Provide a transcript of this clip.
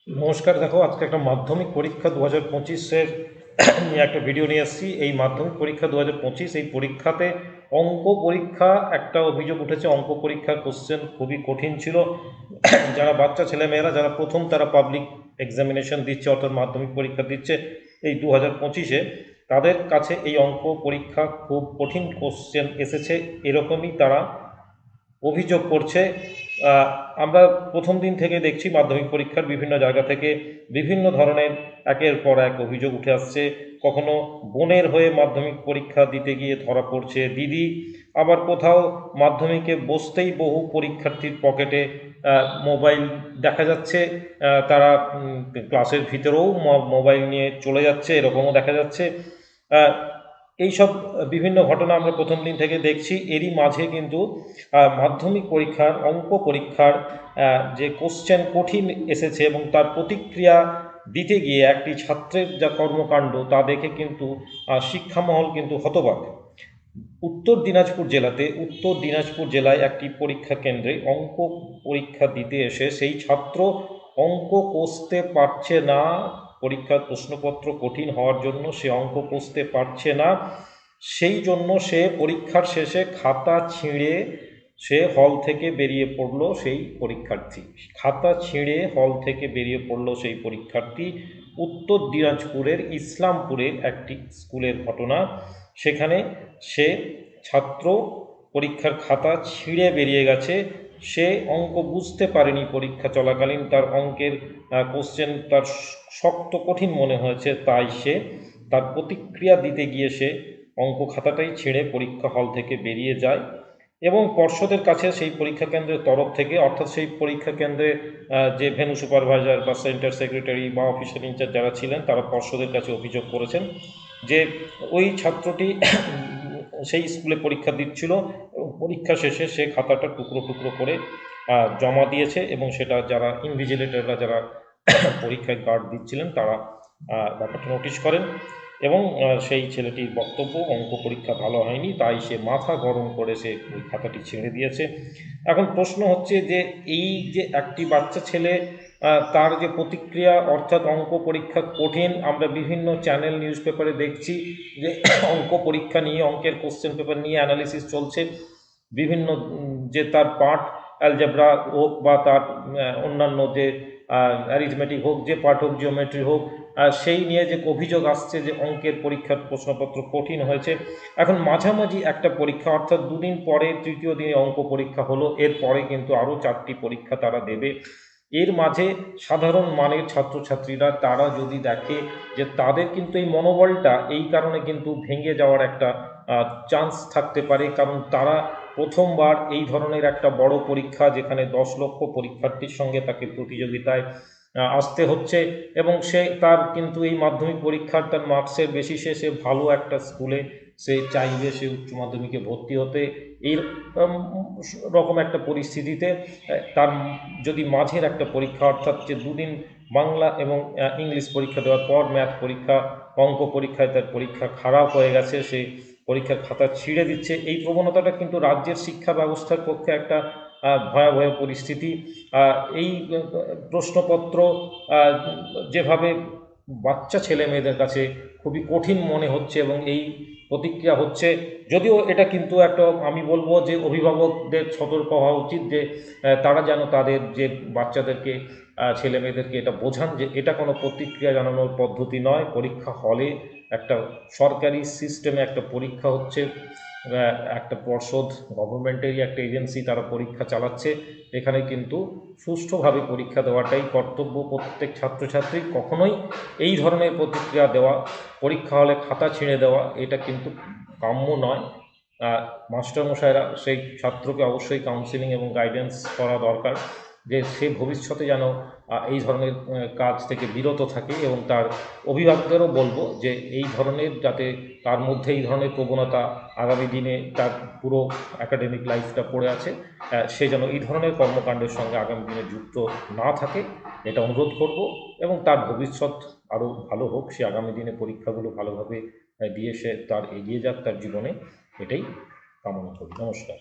নমস্কার। দেখো, আজকে একটা মাধ্যমিক পরীক্ষা 2025-এর নিয়ে একটা ভিডিও নিয়ে এসেছি। এই মাধ্যমিক পরীক্ষা 2025, এই পরীক্ষাতে অঙ্ক পরীক্ষা একটা অভিযোগ উঠেছে। অঙ্ক পরীক্ষার কোশ্চেন খুবই কঠিন ছিল। যারা বাচ্চা ছেলেমেয়েরা যারা প্রথম তারা পাবলিক এক্সামিনেশন দিচ্ছে, অর্থাৎ মাধ্যমিক পরীক্ষা দিচ্ছে এই 2025-এ, তাদের কাছে এই অঙ্ক পরীক্ষা খুব কঠিন কোশ্চেন এসেছে, এরকমই তারা অভিযোগ করছে। আমরা প্রথম দিন থেকে দেখছি মাধ্যমিক পরীক্ষার বিভিন্ন জায়গা থেকে বিভিন্ন ধরনের একের পর এক অভিযোগ উঠে আসছে। কখনো বোনের হয়ে মাধ্যমিক পরীক্ষা দিতে গিয়ে ধরা পড়ছে দিদি, আবার কোথাও মাধ্যমিকে বসতেই বহু পরীক্ষার্থীর পকেটে মোবাইল দেখা যাচ্ছে। তারা ক্লাসের ভিতরেও মোবাইল নিয়ে চলে যাচ্ছে, এরকমও দেখা যাচ্ছে। এইসব বিভিন্ন ঘটনা আমরা প্রথম দিন থেকে দেখছি। এরই মাঝে কিন্তু মাধ্যমিক পরীক্ষার অঙ্ক পরীক্ষার যে কোশ্চেন কঠিন এসেছে এবং তার প্রতিক্রিয়া দিতে গিয়ে একটি ছাত্রের যা কর্মকাণ্ড তা দেখে কিন্তু শিক্ষামহল কিন্তু হতবাক। উত্তর দিনাজপুর জেলায় একটি পরীক্ষা কেন্দ্রে অঙ্ক পরীক্ষা দিতে এসে সেই ছাত্র অঙ্ক কষতে পারছে না। পরীক্ষার প্রশ্নপত্র কঠিন হওয়ার জন্য সে অঙ্ক কষতে পারছে না। সেই জন্য সে পরীক্ষার শেষে খাতা ছিঁড়ে সে হল থেকে বেরিয়ে পড়লো সেই পরীক্ষার্থী। উত্তর দিনাজপুরের ইসলামপুরের একটি স্কুলের ঘটনা। সেখানে সে ছাত্র পরীক্ষার খাতা ছিঁড়ে বেরিয়ে গেছে। সে অঙ্ক বুঝতে পারেনি পরীক্ষা চলাকালীন, তার অঙ্কের কোশ্চেন তার শক্ত কঠিন মনে হয়েছে, তাই সে তার প্রতিক্রিয়া দিতে গিয়ে সে অঙ্ক খাতাটাই ছিঁড়ে পরীক্ষা হল থেকে বেরিয়ে যায়। এবং পর্ষদের কাছে সেই পরীক্ষা কেন্দ্রের তরফ থেকে, অর্থাৎ সেই পরীক্ষা কেন্দ্রে যে ভেন্যু সুপারভাইজার বা সেন্টার সেক্রেটারি বা অফিসার ইনচার্জ যারা ছিলেন, তারা পর্ষদের কাছে অভিযোগ করেছেন যে ওই ছাত্রটি সেই স্কুলে পরীক্ষা দিচ্ছিল এবং পরীক্ষা শেষে সে খাতাটা টুকরো টুকরো করে জমা দিয়েছে, এবং সেটা যারা ইনভিজিলেটররা যারা পরীক্ষায় গার্ড দিচ্ছিলেন তারা ব্যাপারটা নোটিশ করেন। এবং সেই ছেলেটির বক্তব্য অঙ্ক পরীক্ষা ভালো হয়নি, তাই সে মাথা গরম করে সে ওই খাতাটি ছেড়ে দিয়েছে। এখন প্রশ্ন হচ্ছে যে এই যে একটি বাচ্চা ছেলে, তার যে প্রতিক্রিয়া, অর্থাৎ অঙ্ক পরীক্ষা কঠিন, আমরা বিভিন্ন চ্যানেল নিউজ পেপারে দেখছি যে অঙ্ক পরীক্ষা নিয়ে, অঙ্কের কোশ্চেন পেপার নিয়ে অ্যানালিসিস চলছে। বিভিন্ন যে তার পার্ট, অ্যালজেব্রা হোক বা তার অন্যান্য যে অ্যারিথমেটিক হোক, যে পার্ট হোক, জিওমেট্রি হোক, সেই নিয়ে যে অভিযোগ আসছে যে অঙ্কের পরীক্ষার প্রশ্নপত্র কঠিন হয়েছে। এখন মাঝামাঝি একটা পরীক্ষা, অর্থাৎ দুদিন পরে তৃতীয় দিনে অঙ্ক পরীক্ষা হলো, এরপরে কিন্তু আরও 4টি পরীক্ষা তারা দেবে। এর মাঝে সাধারণ মানের ছাত্রছাত্রীরা তারা যদি দেখে যে তাদের কিন্তু এই মনোবলটা এই কারণে কিন্তু ভেঙে যাওয়ার একটা চান্স থাকতে পারে, কারণ তারা প্রথমবার এই ধরনের একটা বড় পরীক্ষা, যেখানে 10 লক্ষ পরীক্ষার্থীর সঙ্গে তাকে প্রতিযোগিতায় আসতে হচ্ছে, এবং সে তার কিন্তু এই মাধ্যমিক পরীক্ষার তার মার্কসের বেসিসে সে ভালো একটা স্কুলে সে চাইবে সে উচ্চ মাধ্যমিকে ভর্তি হতে। এই রকম একটা পরিস্থিতিতে তার যদি মাঝের একটা পরীক্ষা, অর্থাৎ যে দুদিন বাংলা এবং ইংলিশ পরীক্ষা দেওয়ার পর ম্যাথ পরীক্ষা, অঙ্ক পরীক্ষায় তার পরীক্ষা খারাপ হয়ে গেছে, সে পরীক্ষার খাতা ছিঁড়ে দিচ্ছে, এই প্রবণতাটা কিন্তু রাজ্যের শিক্ষা ব্যবস্থার পক্ষে একটা ভয়াবহ পরিস্থিতি। এই প্রশ্নপত্র যেভাবে বাচ্চা ছেলে মেয়েদের কাছে খুবই কঠিন মনে হচ্ছে এবং এই প্রতিক্রিয়া হচ্ছে, যদিও এটা কিন্তু একটা, আমি বলবো যে অভিভাবকদের সতর্ক হওয়া উচিত যে তারা যেন তাদের যে বাচ্চাদেরকে ছেলে মেয়েদেরকে এটা বোঝান যে এটা কোনো প্রতিক্রিয়া জানানোর পদ্ধতি নয়। পরীক্ষা হলে একটা সরকারি সিস্টেমে একটা পরীক্ষা হচ্ছে, একটা পর্ষদ, গভর্নমেন্টেরই একটা এজেন্সি, তারা পরীক্ষা চালাচ্ছে। এখানে কিন্তু সুষ্ঠুভাবে পরীক্ষা দেওয়াটাই কর্তব্য প্রত্যেক ছাত্রছাত্রীর। কখনোই এই ধরনের প্রতিক্রিয়া দেওয়া, পরীক্ষা হলে খাতা ছিঁড়ে দেওয়া, এটা কিন্তু কাম্য নয়। মাস্টারমশাইরা সেই ছাত্রকে অবশ্যই কাউন্সিলিং এবং গাইডেন্স করা দরকার, যে সে ভবিষ্যতে যেন এই ধরনের কাজ থেকে বিরত থাকে, এবং তার অভিভাবকদেরও বলবো যে এই ধরনের, যাতে তার মধ্যে এই ধরনের প্রবণতা আগামী দিনে তার পুরো একাডেমিক লাইফটা পড়ে আছে, সে যেন এই ধরনের কর্মকাণ্ডের সঙ্গে আগামী দিনে যুক্ত না থাকে, এটা অনুরোধ করব। এবং তার ভবিষ্যৎ আরও ভালো হোক, সে আগামী দিনে পরীক্ষাগুলো ভালোভাবে দিয়ে সে তার এগিয়ে যাক তার জীবনে, এটাই কামনা করি। নমস্কার।